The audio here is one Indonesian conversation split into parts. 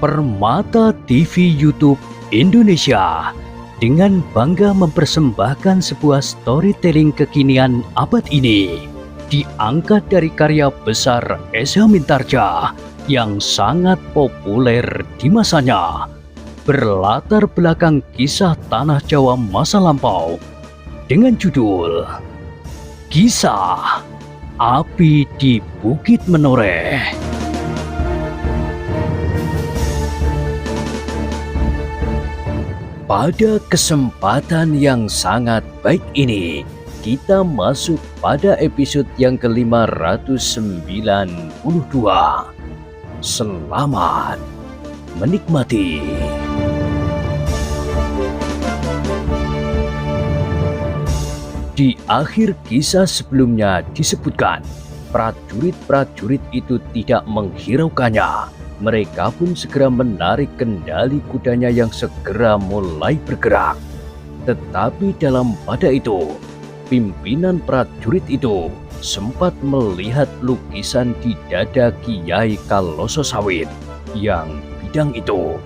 Permata TV YouTube Indonesia dengan bangga mempersembahkan sebuah storytelling kekinian abad ini, diangkat dari karya besar Esa Mintarja yang sangat populer di masanya, berlatar belakang kisah tanah Jawa masa lampau dengan judul Kisah Api di Bukit Menoreh. Pada kesempatan yang sangat baik ini, kita masuk pada episode yang ke-592. Selamat menikmati. Di akhir kisah sebelumnya disebutkan, prajurit-prajurit itu tidak menghiraukannya. Mereka pun segera menarik kendali kudanya yang segera mulai bergerak. Tetapi pada itu, pimpinan prajurit itu sempat melihat lukisan di dada Kiai Kaloso Sawit yang bidang itu.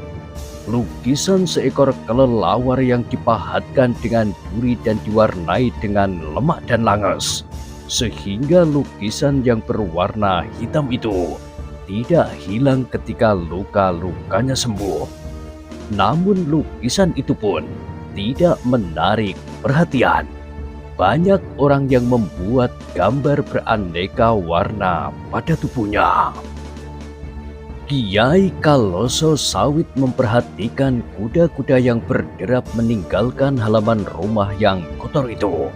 Lukisan seekor kelelawar yang dipahatkan dengan duri dan diwarnai dengan lemak dan langes. Sehingga lukisan yang berwarna hitam itu tidak hilang ketika luka-lukanya sembuh. Namun lukisan itu pun tidak menarik perhatian. Banyak orang yang membuat gambar beraneka warna pada tubuhnya. Kiai Kaloso Sawit memperhatikan kuda-kuda yang berderap meninggalkan halaman rumah yang kotor itu.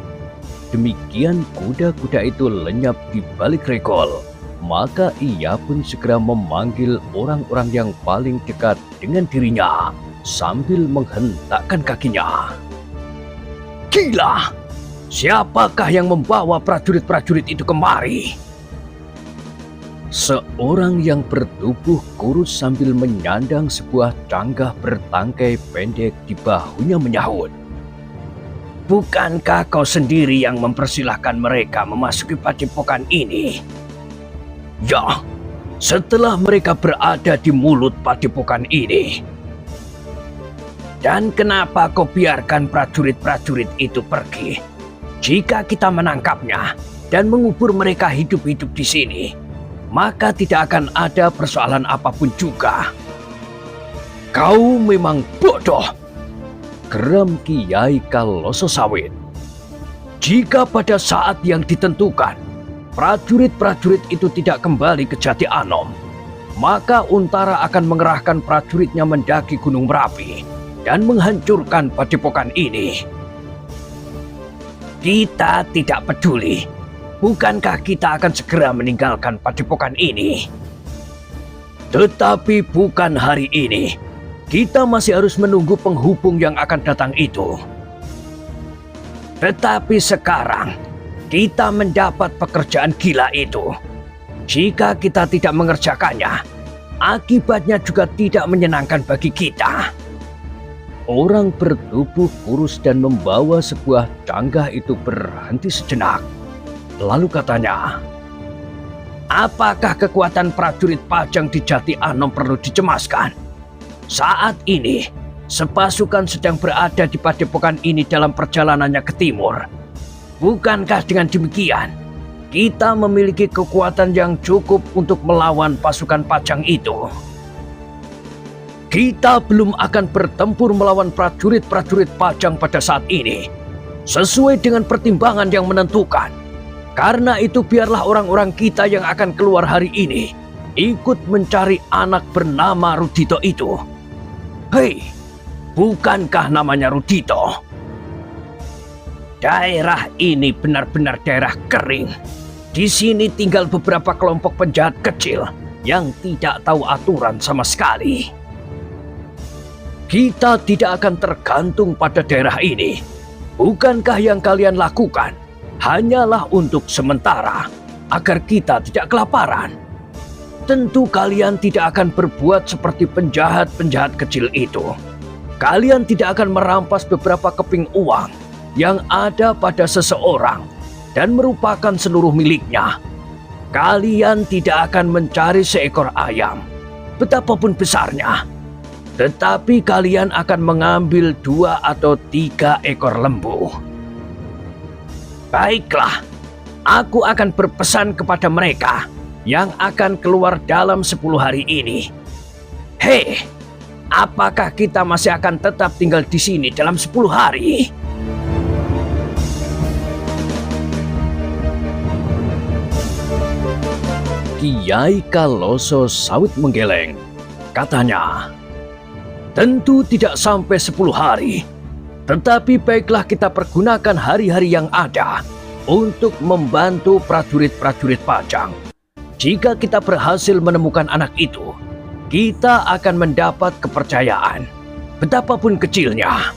Demikian kuda-kuda itu lenyap di balik regol. Maka ia pun segera memanggil orang-orang yang paling dekat dengan dirinya sambil menghentakkan kakinya. Gila! Siapakah yang membawa prajurit-prajurit itu kemari? Seorang yang bertubuh kurus sambil menyandang sebuah canggah bertangkai pendek di bahunya menyahut. Bukankah kau sendiri yang mempersilahkan mereka memasuki padepokan ini? Ya, setelah mereka berada di mulut padepokan ini. Dan kenapa kau biarkan prajurit-prajurit itu pergi? Jika kita menangkapnya dan mengubur mereka hidup-hidup di sini, maka tidak akan ada persoalan apapun juga. Kau memang bodoh, geram Kiai Kaloso Sawit. Jika pada saat yang ditentukan prajurit-prajurit itu tidak kembali ke Jati Anom, maka Untara akan mengerahkan prajuritnya mendaki Gunung Merapi dan menghancurkan padepokan ini. Kita tidak peduli. Bukankah kita akan segera meninggalkan padepokan ini? Tetapi bukan hari ini. Kita masih harus menunggu penghubung yang akan datang itu. Tetapi sekarang kita mendapat pekerjaan gila itu. Jika kita tidak mengerjakannya, akibatnya juga tidak menyenangkan bagi kita. Orang bertubuh kurus dan membawa sebuah canggah itu berhenti sejenak. Lalu katanya, apakah kekuatan prajurit Pajang di Jati Anom perlu dicemaskan? Saat ini, sepasukan sedang berada di padepokan ini dalam perjalanannya ke timur. Bukankah dengan demikian, kita memiliki kekuatan yang cukup untuk melawan pasukan Pajang itu? Kita belum akan bertempur melawan prajurit-prajurit Pajang pada saat ini, sesuai dengan pertimbangan yang menentukan. Karena itu biarlah orang-orang kita yang akan keluar hari ini ikut mencari anak bernama Rudito itu. Hei, bukankah namanya Rudito? Daerah ini benar-benar daerah kering. Di sini tinggal beberapa kelompok penjahat kecil yang tidak tahu aturan sama sekali. Kita tidak akan tergantung pada daerah ini. Bukankah yang kalian lakukan hanyalah untuk sementara agar kita tidak kelaparan? Tentu kalian tidak akan berbuat seperti penjahat-penjahat kecil itu. Kalian tidak akan merampas beberapa keping uang yang ada pada seseorang dan merupakan seluruh miliknya. Kalian tidak akan mencari seekor ayam betapapun besarnya. Tetapi kalian akan mengambil 2 atau 3 ekor lembu. Baiklah, aku akan berpesan kepada mereka yang akan keluar dalam 10 hari ini. Hei, apakah kita masih akan tetap tinggal di sini dalam 10 hari? Kiai Kaloso sawit menggeleng. Katanya, tentu tidak sampai 10 hari. Tetapi baiklah kita pergunakan hari-hari yang ada untuk membantu prajurit-prajurit Pajang. Jika kita berhasil menemukan anak itu, kita akan mendapat kepercayaan, betapapun kecilnya.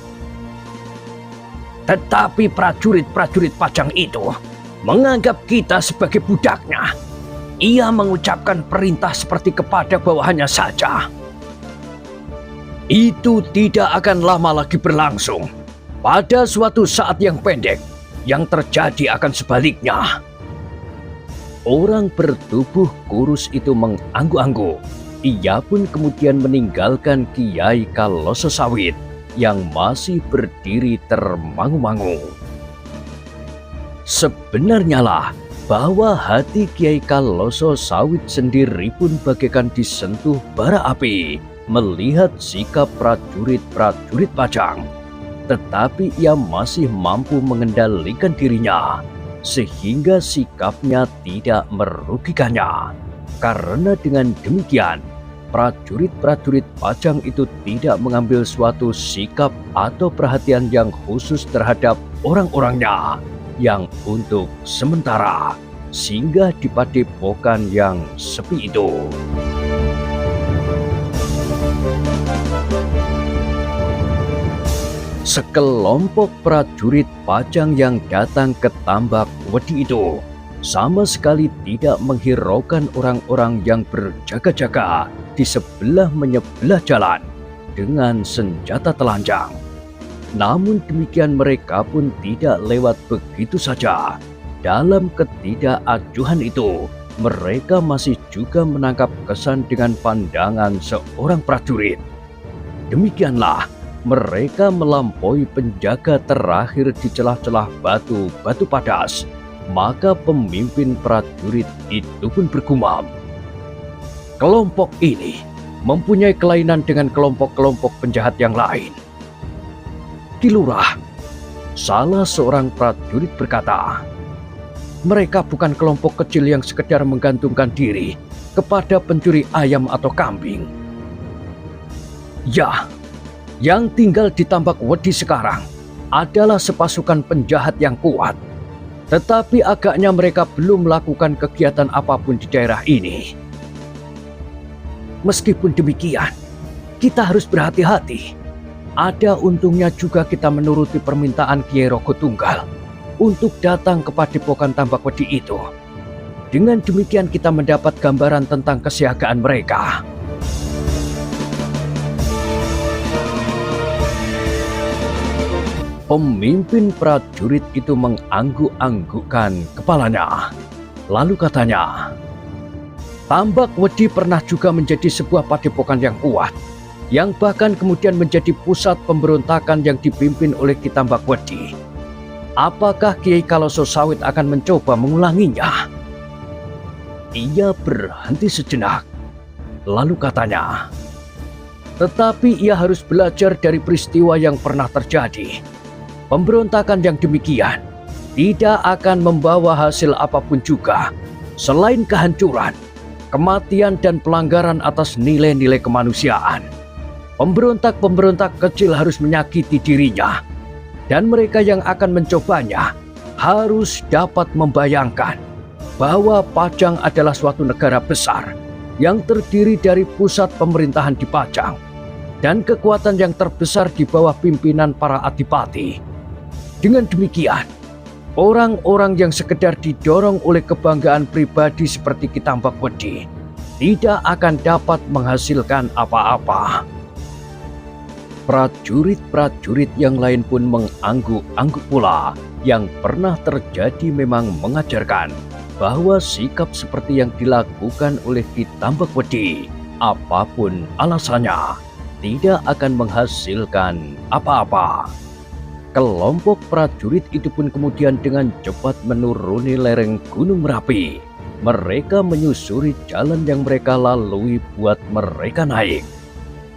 Tetapi prajurit-prajurit Pajang itu menganggap kita sebagai budaknya. Ia mengucapkan perintah seperti kepada bawahannya saja. Itu tidak akan lama lagi berlangsung. Pada suatu saat yang pendek, yang terjadi akan sebaliknya. Orang bertubuh kurus itu mengangguk-angguk. Ia pun kemudian meninggalkan Kiai Kaloso sawit yang masih berdiri termangu-mangu. Sebenarnya lah bahwa hati Kiai Kaloso sawit sendiri pun bagaikan disentuh bara api melihat sikap prajurit-prajurit Pajang. Tetapi ia masih mampu mengendalikan dirinya sehingga sikapnya tidak merugikannya. Karena dengan demikian, prajurit-prajurit Pajang itu tidak mengambil suatu sikap atau perhatian yang khusus terhadap orang-orangnya yang untuk sementara singgah di padepokan yang sepi itu. Sekelompok prajurit Pajang yang datang ke Tambak Wedi itu sama sekali tidak menghiraukan orang-orang yang berjaga-jaga di sebelah menyebelah jalan dengan senjata telanjang. Namun demikian mereka pun tidak lewat begitu saja. Dalam ketidakacuhan itu, mereka masih juga menangkap kesan dengan pandangan seorang prajurit. Demikianlah mereka melampaui penjaga terakhir di celah-celah batu-batu padas. Maka pemimpin prajurit itu pun bergumam, kelompok ini mempunyai kelainan dengan kelompok-kelompok penjahat yang lain. Ki Lurah, salah seorang prajurit berkata, mereka bukan kelompok kecil yang sekedar menggantungkan diri kepada pencuri ayam atau kambing. Ya, yang tinggal di Tambak Wedi sekarang adalah sepasukan penjahat yang kuat. Tetapi agaknya mereka belum melakukan kegiatan apapun di daerah ini. Meskipun demikian, kita harus berhati-hati. Ada untungnya juga kita menuruti permintaan Kiai Rogo Tunggal untuk datang ke padepokan Tambak Wedi itu. Dengan demikian kita mendapat gambaran tentang kesiagaan mereka. Pemimpin prajurit itu mengangguk-anggukkan kepalanya. Lalu katanya, Tambak Wedi pernah juga menjadi sebuah padepokan yang kuat, yang bahkan kemudian menjadi pusat pemberontakan yang dipimpin oleh Ki Tambak Wedi. Apakah Kiai Kaloso sawit akan mencoba mengulanginya? Ia berhenti sejenak. Lalu katanya, tetapi ia harus belajar dari peristiwa yang pernah terjadi. Pemberontakan yang demikian tidak akan membawa hasil apapun juga selain kehancuran, kematian dan pelanggaran atas nilai-nilai kemanusiaan. Pemberontak-pemberontak kecil harus menyakiti dirinya, dan mereka yang akan mencobanya harus dapat membayangkan bahwa Pajang adalah suatu negara besar yang terdiri dari pusat pemerintahan di Pajang dan kekuatan yang terbesar di bawah pimpinan para adipati. Dengan demikian, orang-orang yang sekedar didorong oleh kebanggaan pribadi seperti Ki Tambak Wedi tidak akan dapat menghasilkan apa-apa. Prajurit-prajurit yang lain pun mengangguk-angguk pula. Yang pernah terjadi memang mengajarkan bahwa sikap seperti yang dilakukan oleh Ki Tambak Wedi apapun alasannya, tidak akan menghasilkan apa-apa. Kelompok prajurit itu pun kemudian dengan cepat menuruni lereng Gunung Merapi. Mereka menyusuri jalan yang mereka lalui buat mereka naik.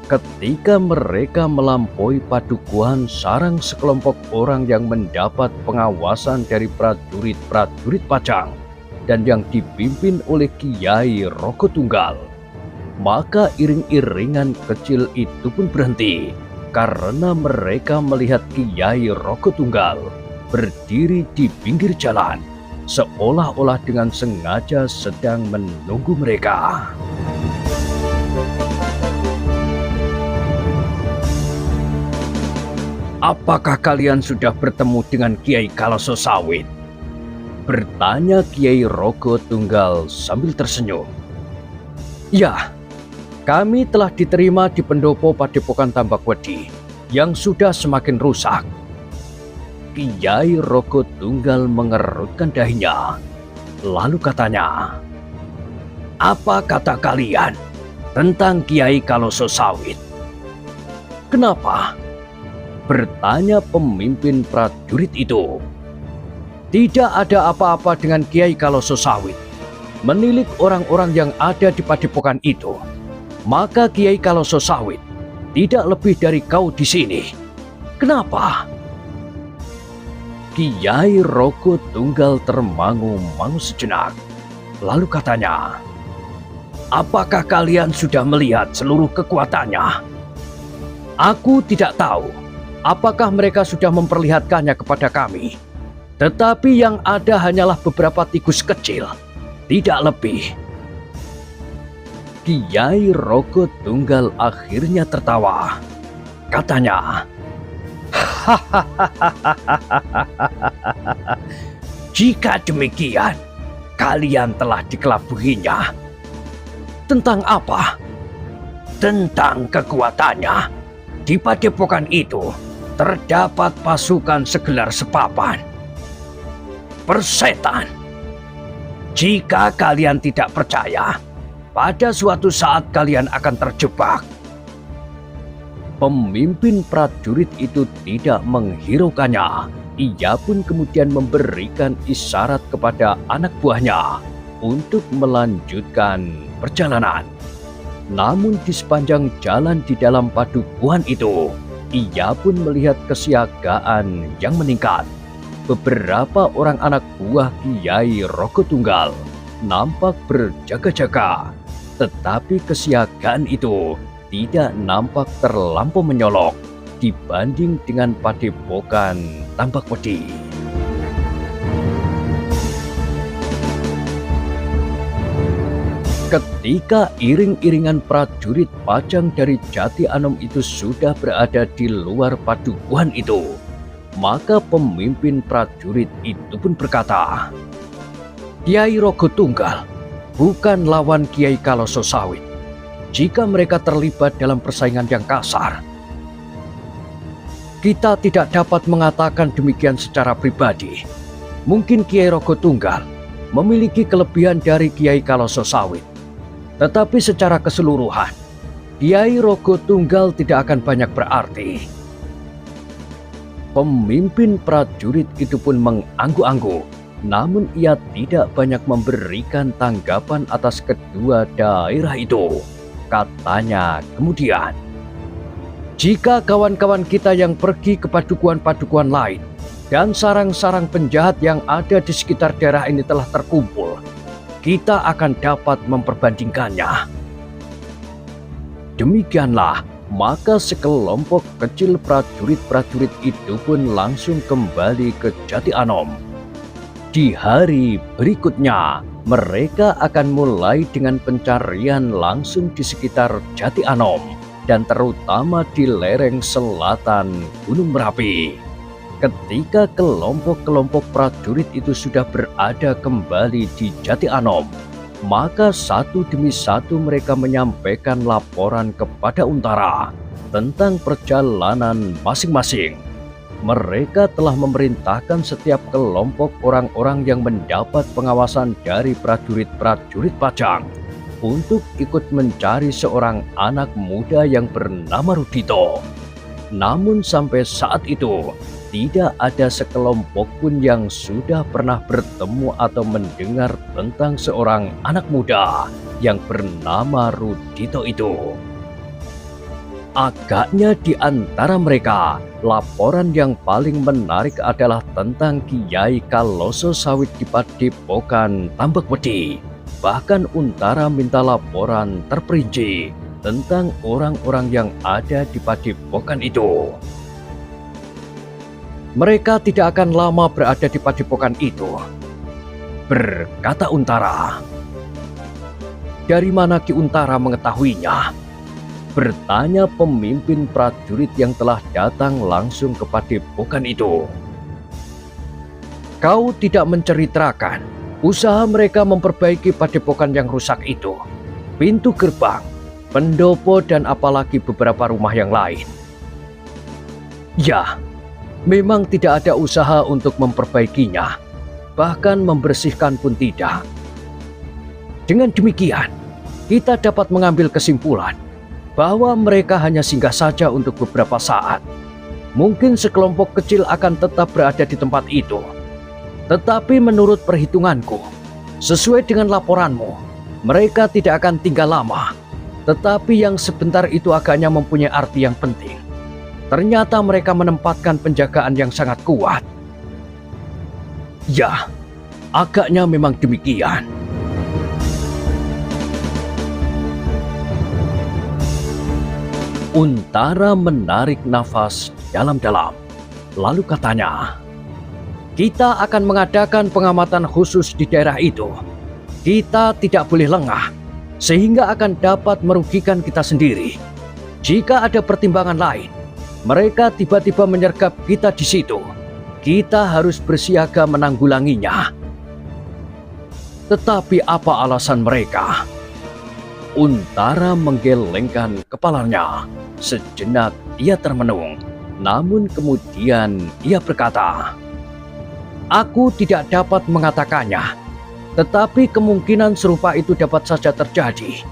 Ketika mereka melampaui padukuhan sarang sekelompok orang yang mendapat pengawasan dari prajurit-prajurit Pajang dan yang dipimpin oleh Kiai Roko Tunggal, maka iring-iringan kecil itu pun berhenti karena mereka melihat Kiai Roko Tunggal berdiri di pinggir jalan, seolah-olah dengan sengaja sedang menunggu mereka. "Apakah kalian sudah bertemu dengan Kiai Kaloso Sawit?" bertanya Kiai Roko Tunggal sambil tersenyum. "Ya, kami telah diterima di pendopo Padepokan Tambakwedi yang sudah semakin rusak." Kiai Roko Tunggal mengerutkan dahinya. Lalu katanya, "Apa kata kalian tentang Kiai Kaloso Sawit?" "Kenapa?" bertanya pemimpin prajurit itu. "Tidak ada apa-apa dengan Kiai Kaloso Sawit. Menilik orang-orang yang ada di padepokan itu, maka Kiai Kaloso Sawit tidak lebih dari kau di sini. Kenapa?" Kiai Roko Tunggal termangu-mangu sejenak. Lalu katanya, "Apakah kalian sudah melihat seluruh kekuatannya?" "Aku tidak tahu apakah mereka sudah memperlihatkannya kepada kami. Tetapi yang ada hanyalah beberapa tikus kecil, tidak lebih." Kiai Roko Tunggal akhirnya tertawa. Katanya, "Jika demikian, kalian telah dikelabuhinya." "Tentang apa?" "Tentang kekuatannya. Di padepokan itu terdapat pasukan segelar sepapan persetan. Jika kalian tidak percaya, pada suatu saat kalian akan terjebak." Pemimpin prajurit itu tidak menghiraukannya. Ia pun kemudian memberikan isyarat kepada anak buahnya untuk melanjutkan perjalanan. Namun di sepanjang jalan di dalam padukuhan itu, ia pun melihat kesiagaan yang meningkat. Beberapa orang anak buah Kiai Roko Tunggal nampak berjaga-jaga, tetapi kesiagaan itu tidak nampak terlampau menyolok dibanding dengan padepokan Tambakwedi. Ketika iring-iringan prajurit Pajang dari Jati Anom itu sudah berada di luar padukuhan itu, maka pemimpin prajurit itu pun berkata, "Kiai Roko Tunggal bukan lawan Kiai Kaloso Sawit. Jika mereka terlibat dalam persaingan yang kasar, kita tidak dapat mengatakan demikian secara pribadi. Mungkin Kiai Roko Tunggal memiliki kelebihan dari Kiai Kaloso Sawit, tetapi secara keseluruhan, Kiai Roko Tunggal tidak akan banyak berarti." Pemimpin prajurit itu pun mengangguk-angguk, namun ia tidak banyak memberikan tanggapan atas kedua daerah itu. Katanya kemudian, "Jika kawan-kawan kita yang pergi ke padukuhan-padukuhan lain dan sarang-sarang penjahat yang ada di sekitar daerah ini telah terkumpul, kita akan dapat memperbandingkannya." Demikianlah, maka sekelompok kecil prajurit-prajurit itu pun langsung kembali ke Jati Anom. Di hari berikutnya, mereka akan mulai dengan pencarian langsung di sekitar Jati Anom dan terutama di lereng selatan Gunung Merapi. Ketika kelompok-kelompok prajurit itu sudah berada kembali di Jati Anom, maka satu demi satu mereka menyampaikan laporan kepada Untara tentang perjalanan masing-masing. Mereka telah memerintahkan setiap kelompok orang-orang yang mendapat pengawasan dari prajurit-prajurit Pajang untuk ikut mencari seorang anak muda yang bernama Rudito. Namun sampai saat itu, tidak ada sekelompok pun yang sudah pernah bertemu atau mendengar tentang seorang anak muda yang bernama Rudito itu. Agaknya di antara mereka, laporan yang paling menarik adalah tentang Kiai Kaloso Sawit di Padepokan Tambakwedi. Bahkan Untara minta laporan terperinci tentang orang-orang yang ada di padepokan itu. Mereka tidak akan lama berada di padepokan itu, berkata Untara. Dari mana Ki Untara mengetahuinya? Bertanya pemimpin prajurit yang telah datang langsung ke padepokan itu. Kau tidak menceritakan usaha mereka memperbaiki padepokan yang rusak itu, pintu gerbang, pendopo, dan apalagi beberapa rumah yang lain. Ya, memang tidak ada usaha untuk memperbaikinya, bahkan membersihkan pun tidak. Dengan demikian, kita dapat mengambil kesimpulan bahwa mereka hanya singgah saja untuk beberapa saat. Mungkin sekelompok kecil akan tetap berada di tempat itu. Tetapi menurut perhitunganku, sesuai dengan laporanmu, mereka tidak akan tinggal lama. Tetapi yang sebentar itu agaknya mempunyai arti yang penting. Ternyata mereka menempatkan penjagaan yang sangat kuat. Ya, agaknya memang demikian. Untara menarik nafas dalam-dalam. Lalu katanya, kita akan mengadakan pengamatan khusus di daerah itu. Kita tidak boleh lengah, sehingga akan dapat merugikan kita sendiri. Jika ada pertimbangan lain, mereka tiba-tiba menyergap kita di situ. Kita harus bersiaga menanggulanginya. Tetapi apa alasan mereka? Untara menggelengkan kepalanya. Sejenak ia termenung, namun kemudian ia berkata, aku tidak dapat mengatakannya, tetapi kemungkinan serupa itu dapat saja terjadi.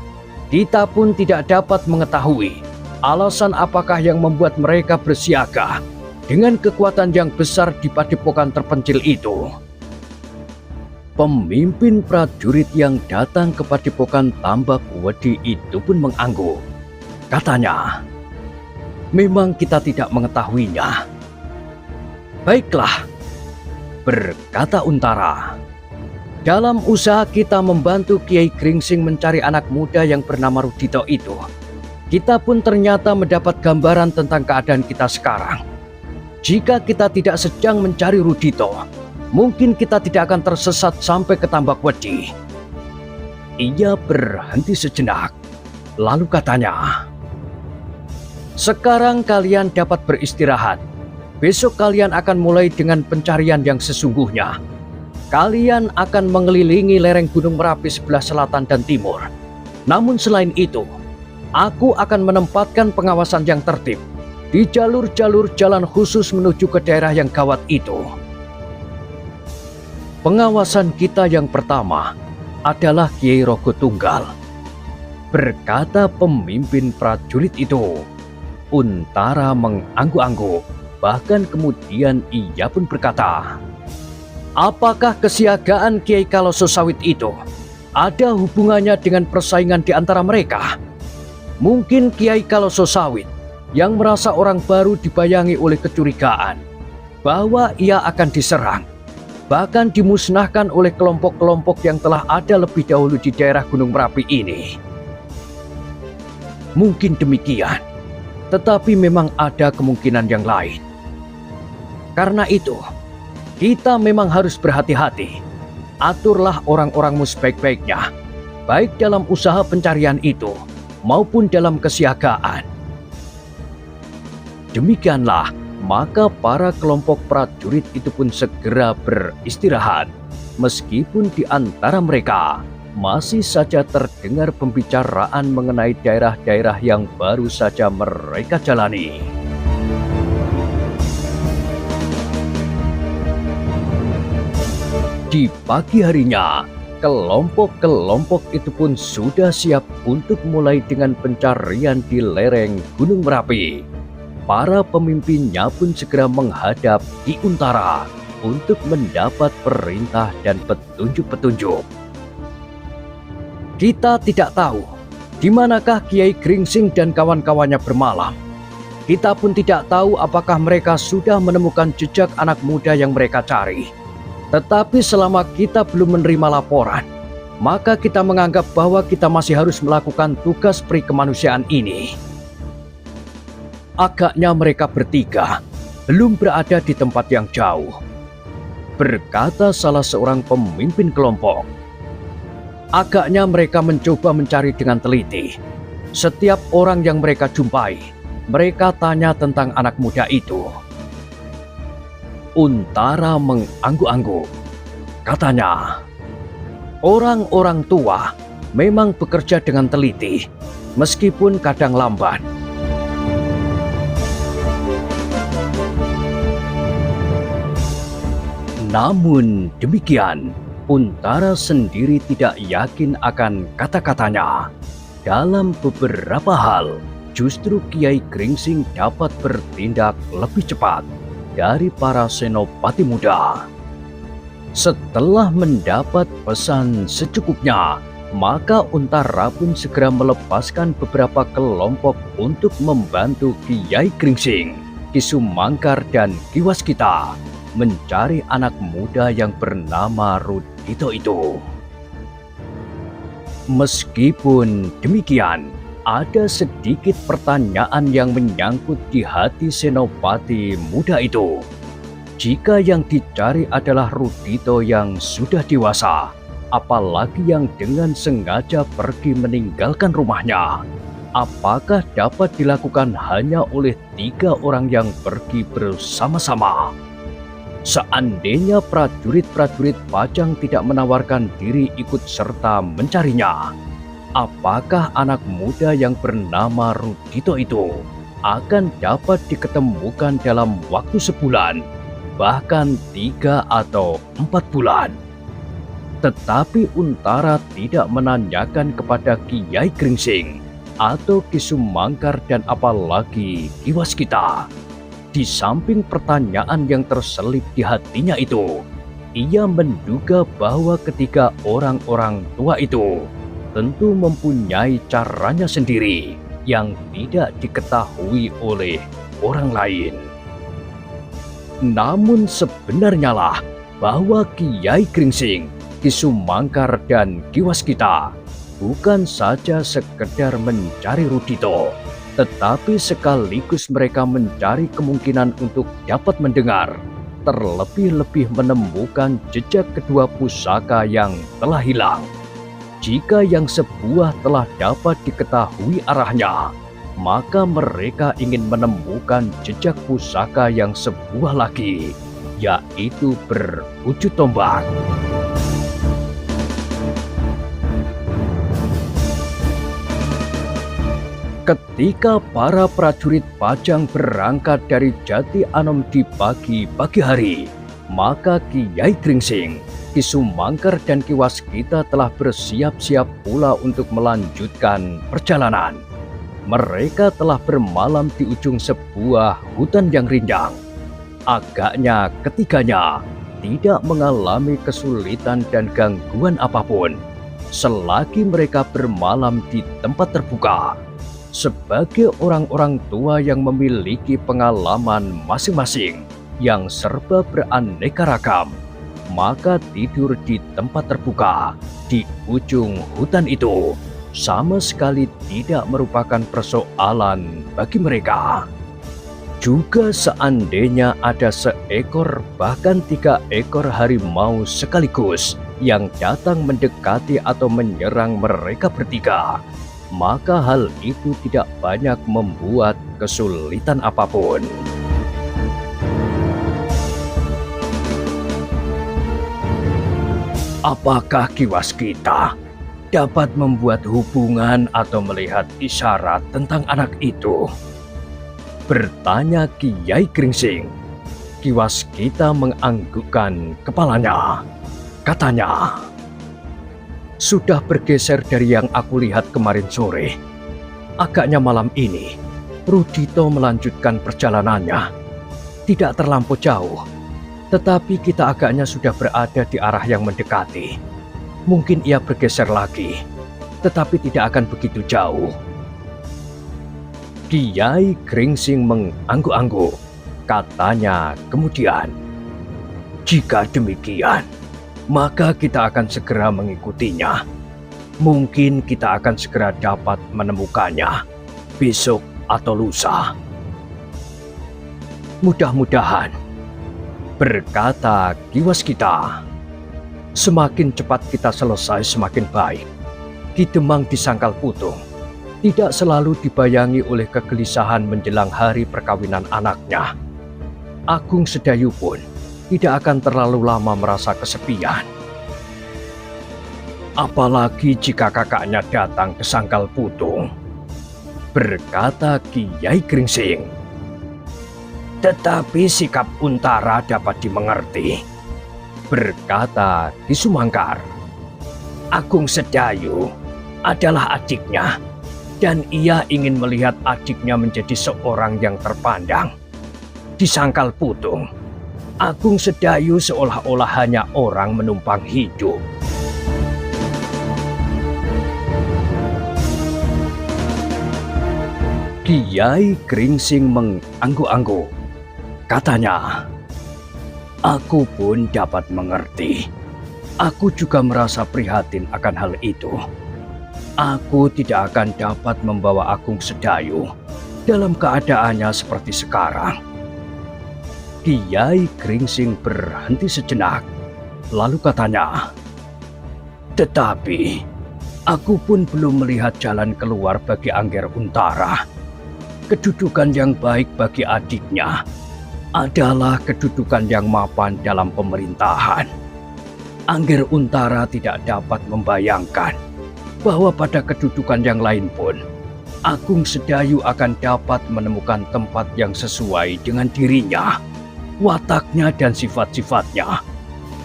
Kita pun tidak dapat mengetahui alasan apakah yang membuat mereka bersiaga dengan kekuatan yang besar di padepokan terpencil itu. Pemimpin prajurit yang datang ke padepokan Tambakwedi itu pun mengangguk. Katanya, memang kita tidak mengetahuinya. Baiklah, berkata Untara. Dalam usaha kita membantu Kiai Gringsing mencari anak muda yang bernama Rudito itu, kita pun ternyata mendapat gambaran tentang keadaan kita sekarang. Jika kita tidak sedang mencari Rudito, mungkin kita tidak akan tersesat sampai ke Tambakwedi. Ia berhenti sejenak, lalu katanya, sekarang kalian dapat beristirahat. Besok kalian akan mulai dengan pencarian yang sesungguhnya. Kalian akan mengelilingi lereng Gunung Merapi sebelah selatan dan timur. Namun selain itu, aku akan menempatkan pengawasan yang tertib di jalur-jalur jalan khusus menuju ke daerah yang gawat itu. Pengawasan kita yang pertama adalah Kiai Rogo Tunggal, berkata pemimpin prajurit itu. Untara mengangguk-angguk, bahkan kemudian ia pun berkata, apakah kesiagaan Kiai Kaloso Sawit itu ada hubungannya dengan persaingan di antara mereka? Mungkin Kiai Kaloso Sawit yang merasa orang baru dibayangi oleh kecurigaan bahwa ia akan diserang, bahkan dimusnahkan oleh kelompok-kelompok yang telah ada lebih dahulu di daerah Gunung Merapi ini. Mungkin demikian. Tetapi memang ada kemungkinan yang lain. Karena itu, kita memang harus berhati-hati. Aturlah orang-orangmu sebaik-baiknya, baik dalam usaha pencarian itu maupun dalam kesiagaan. Demikianlah, maka para kelompok prajurit itu pun segera beristirahat. Meskipun di antara mereka masih saja terdengar pembicaraan mengenai daerah-daerah yang baru saja mereka jalani. Di pagi harinya, Kelompok-kelompok itu pun sudah siap untuk mulai dengan pencarian di lereng Gunung Merapi. Para pemimpinnya pun segera menghadap Ki Untara untuk mendapat perintah dan petunjuk-petunjuk. Kita tidak tahu di manakah Kiai Gringsing dan kawan-kawannya bermalam. Kita pun tidak tahu apakah mereka sudah menemukan jejak anak muda yang mereka cari. Tetapi selama kita belum menerima laporan, maka kita menganggap bahwa kita masih harus melakukan tugas peri kemanusiaan ini. Agaknya mereka bertiga belum berada di tempat yang jauh, berkata salah seorang pemimpin kelompok. Agaknya mereka mencoba mencari dengan teliti. Setiap orang yang mereka jumpai, mereka tanya tentang anak muda itu. Untara mengangguk-angguk. Katanya, orang-orang tua memang bekerja dengan teliti, meskipun kadang lambat. Namun demikian, Untara sendiri tidak yakin akan kata-katanya. Dalam beberapa hal, justru Kiai Gringsing dapat bertindak lebih cepat dari para senopati muda. Setelah mendapat pesan secukupnya, maka Untara pun segera melepaskan beberapa kelompok untuk membantu Kiai Gringsing, Ki Sumangkar dan Ki Waskita mencari anak muda yang bernama Rudito itu. Meskipun demikian, ada sedikit pertanyaan yang menyangkut di hati senopati muda itu. Jika yang dicari adalah Rudito yang sudah dewasa, apalagi yang dengan sengaja pergi meninggalkan rumahnya, apakah dapat dilakukan hanya oleh 3 orang yang pergi bersama-sama? Seandainya prajurit-prajurit Pajang tidak menawarkan diri ikut serta mencarinya, apakah anak muda yang bernama Rudito itu akan dapat diketemukan dalam waktu sebulan, bahkan 3 atau 4 bulan? Tetapi Untara tidak menanyakan kepada Kiai Gringsing atau Ki Sumangkar dan apalagi Ki Waskita. Di samping pertanyaan yang terselip di hatinya itu, ia menduga bahwa ketiga orang-orang tua itu tentu mempunyai caranya sendiri yang tidak diketahui oleh orang lain. Namun sebenarnya lah bahwa Kiai Gringsing, Ki Sumangkar dan Ki Waskita bukan saja sekedar mencari Rudito, tetapi sekaligus mereka mencari kemungkinan untuk dapat mendengar, terlebih-lebih menemukan jejak kedua pusaka yang telah hilang. Jika yang sebuah telah dapat diketahui arahnya, maka mereka ingin menemukan jejak pusaka yang sebuah lagi, yaitu berwujud tombak. Ketika para prajurit Pajang berangkat dari Jati Anom di pagi hari, maka Kiai Gringsing, Ki Sumangkar dan Ki Waskita telah bersiap-siap pula untuk melanjutkan perjalanan. Mereka telah bermalam di ujung sebuah hutan yang rindang. Agaknya ketiganya tidak mengalami kesulitan dan gangguan apapun selagi mereka bermalam di tempat terbuka. Sebagai orang-orang tua yang memiliki pengalaman masing-masing yang serba beraneka ragam, maka tidur di tempat terbuka di ujung hutan itu sama sekali tidak merupakan persoalan bagi mereka. Juga seandainya ada seekor bahkan 3 ekor harimau sekaligus yang datang mendekati atau menyerang mereka bertiga, maka hal itu tidak banyak membuat kesulitan apapun. Apakah Ki Waskita dapat membuat hubungan atau melihat isyarat tentang anak itu? Bertanya Kiai Gringsing. Ki Waskita menganggukkan kepalanya. Katanya, sudah bergeser dari yang aku lihat kemarin sore. Agaknya malam ini, Rudito melanjutkan perjalanannya. Tidak terlampau jauh, tetapi kita agaknya sudah berada di arah yang mendekati. Mungkin ia bergeser lagi, tetapi tidak akan begitu jauh. Kiai Gringsing mengangguk-angguk. Katanya kemudian, "Jika demikian, maka kita akan segera mengikutinya. Mungkin kita akan segera dapat menemukannya besok atau lusa." "Mudah-mudahan," berkata Ki Waskita. "Semakin cepat kita selesai semakin baik." Ki Demang di Sangkal Putung tidak selalu dibayangi oleh kegelisahan menjelang hari perkawinan anaknya. Agung Sedayu pun tidak akan terlalu lama merasa kesepian. Apalagi jika kakaknya datang ke Sangkal Putung, berkata Kiai Gringsing. "Tetapi sikap Untara dapat dimengerti," berkata Ki Sumangkar. "Agung Sedayu adalah adiknya, dan ia ingin melihat adiknya menjadi seorang yang terpandang. Di Sangkal Putung, Agung Sedayu seolah-olah hanya orang menumpang hidup." Kiai Gringsing mengangguk-angguk. Katanya, "Aku pun dapat mengerti. Aku juga merasa prihatin akan hal itu. Aku tidak akan dapat membawa Agung Sedayu dalam keadaannya seperti sekarang." Kiai Gringsing berhenti sejenak, lalu katanya, "Tetapi aku pun belum melihat jalan keluar bagi Angger Untara. Kedudukan yang baik bagi adiknya adalah kedudukan yang mapan dalam pemerintahan. Angger Untara tidak dapat membayangkan bahwa pada kedudukan yang lain pun Agung Sedayu akan dapat menemukan tempat yang sesuai dengan dirinya, wataknya dan sifat-sifatnya.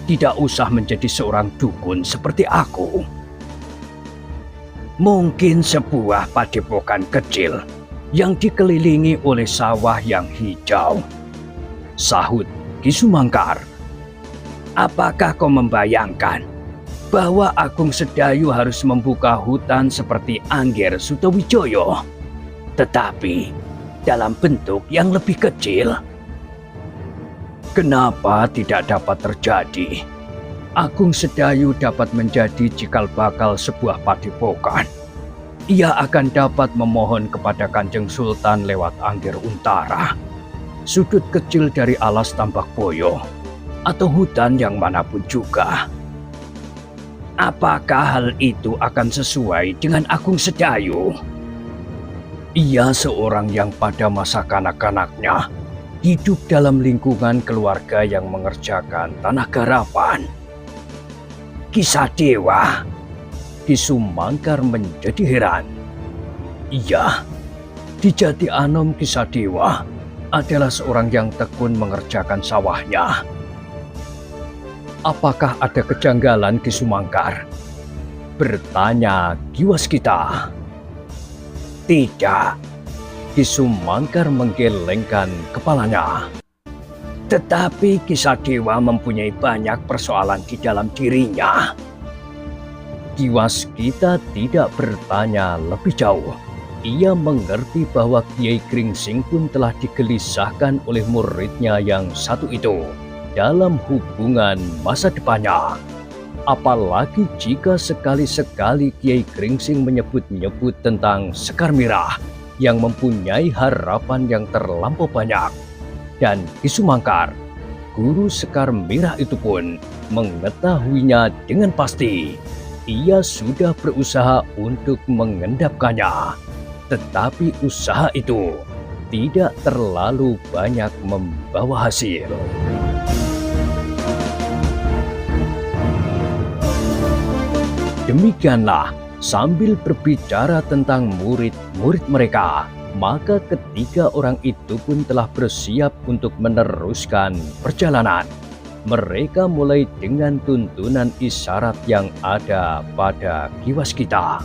Tidak usah menjadi seorang dukun seperti aku. Mungkin sebuah padepokan kecil yang dikelilingi oleh sawah yang hijau," sahut Ki Sumangkar. "Apakah kau membayangkan bahwa Agung Sedayu harus membuka hutan seperti Angger Sutawijoyo, tetapi dalam bentuk yang lebih kecil? Kenapa tidak dapat terjadi? Agung Sedayu dapat menjadi cikal bakal sebuah padepokan. Ia akan dapat memohon kepada Kanjeng Sultan lewat Angger Untara, sudut kecil dari alas Tambak Boyo, atau hutan yang manapun juga. Apakah hal itu akan sesuai dengan Agung Sedayu? Ia seorang yang pada masa kanak-kanaknya hidup dalam lingkungan keluarga yang mengerjakan tanah garapan." "Kisah Dewa," Ki Sumangkar menjadi heran. "Iya, di Jati Anom Kisah Dewa adalah seorang yang tekun mengerjakan sawahnya." "Apakah ada kejanggalan Ki Sumangkar?" bertanya Ki Waskita. "Tidak," Ki Sumangkar menggelengkan kepalanya. "Tetapi Kisah Dewa mempunyai banyak persoalan di dalam dirinya." Ki Waskita tidak bertanya lebih jauh. Ia mengerti bahwa Kiai Gringsing pun telah digelisahkan oleh muridnya yang satu itu dalam hubungan masa depannya. Apalagi jika sekali-sekali Kiai Gringsing menyebut-nyebut tentang Sekar Mirah yang mempunyai harapan yang terlampau banyak. Dan Ki Sumangkar, guru Sekar Mirah itu pun mengetahuinya dengan pasti. Ia sudah berusaha untuk mengendapkannya, tetapi usaha itu tidak terlalu banyak membawa hasil. Demikianlah, sambil berbicara tentang murid-murid mereka, maka ketiga orang itu pun telah bersiap untuk meneruskan perjalanan. mereka mulai dengan tuntunan isyarat yang ada pada kiwas kita.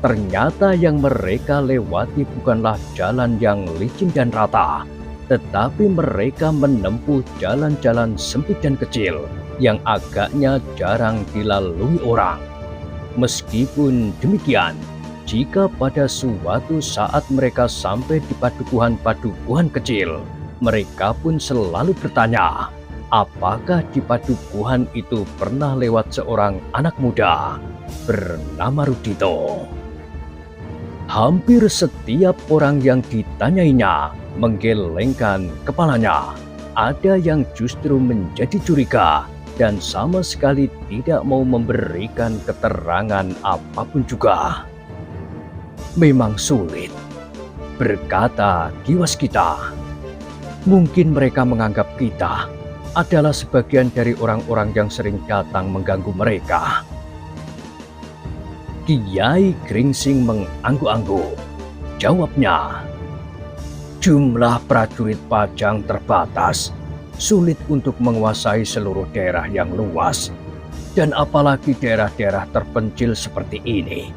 Ternyata yang mereka lewati bukanlah jalan yang licin dan rata, tetapi mereka menempuh jalan-jalan sempit dan kecil yang agaknya jarang dilalui orang. Meskipun demikian, jika pada suatu saat mereka sampai di padukuhan-padukuhan kecil, mereka pun selalu bertanya, apakah di padukuhan itu pernah lewat seorang anak muda bernama Rudito. Hampir setiap orang yang ditanyainya menggelengkan kepalanya. Ada yang justru menjadi curiga dan sama sekali tidak mau memberikan keterangan apapun juga. Memang sulit, berkata kiwas kita. Mungkin mereka menganggap kita adalah sebagian dari orang-orang yang sering datang mengganggu mereka. Kiai Gringsing mengangguk-angguk. Jawabnya, jumlah prajurit Pajang terbatas, sulit untuk menguasai seluruh daerah yang luas, dan apalagi daerah-daerah terpencil seperti ini.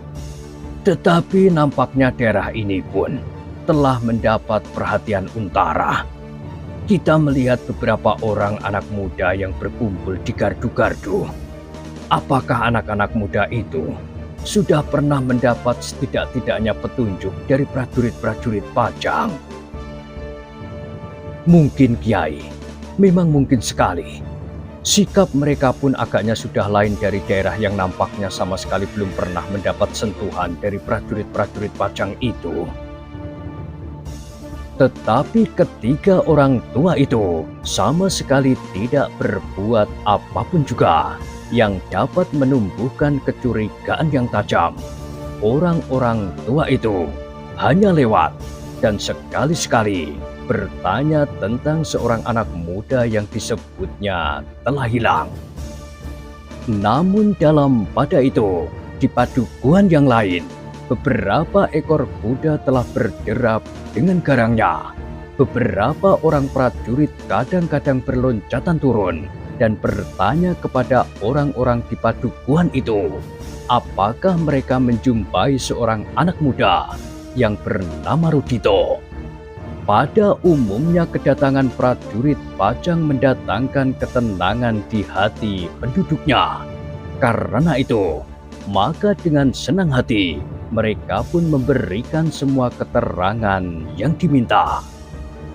Tetapi nampaknya daerah ini pun telah mendapat perhatian Untara. Kita melihat beberapa orang anak muda yang berkumpul di gardu-gardu. Apakah anak-anak muda itu sudah pernah mendapat setidak-tidaknya petunjuk dari prajurit-prajurit Pajang? Mungkin Kiai, memang mungkin sekali. Sikap mereka pun agaknya sudah lain dari daerah yang nampaknya sama sekali belum pernah mendapat sentuhan dari prajurit-prajurit Pajang itu. Tetapi ketiga orang tua itu sama sekali tidak berbuat apapun juga yang dapat menumbuhkan kecurigaan yang tajam. Orang-orang tua itu hanya lewat dan sekali-sekali bertanya tentang seorang anak muda yang disebutnya telah hilang. Namun pada itu, di padukuhan yang lain, beberapa ekor kuda telah berderap dengan garangnya. Beberapa orang prajurit kadang-kadang berloncatan turun dan bertanya kepada orang-orang di padukuhan itu, apakah mereka menjumpai seorang anak muda yang bernama Rudito. Pada umumnya kedatangan prajurit Pajang mendatangkan ketenangan di hati penduduknya. Karena itu, maka dengan senang hati mereka pun memberikan semua keterangan yang diminta.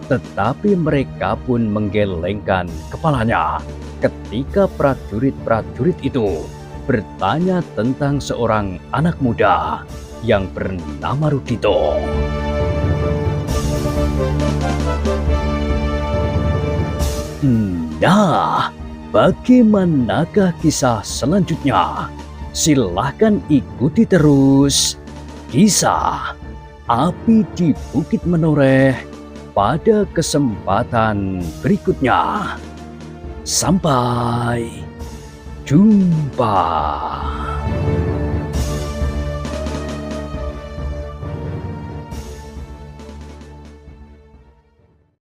Tetapi mereka pun menggelengkan kepalanya ketika prajurit-prajurit itu bertanya tentang seorang anak muda yang bernama Rudito. Nah, bagaimanakah kisah selanjutnya? Silahkan ikuti terus kisah Api di Bukit Menoreh pada kesempatan berikutnya. Sampai jumpa.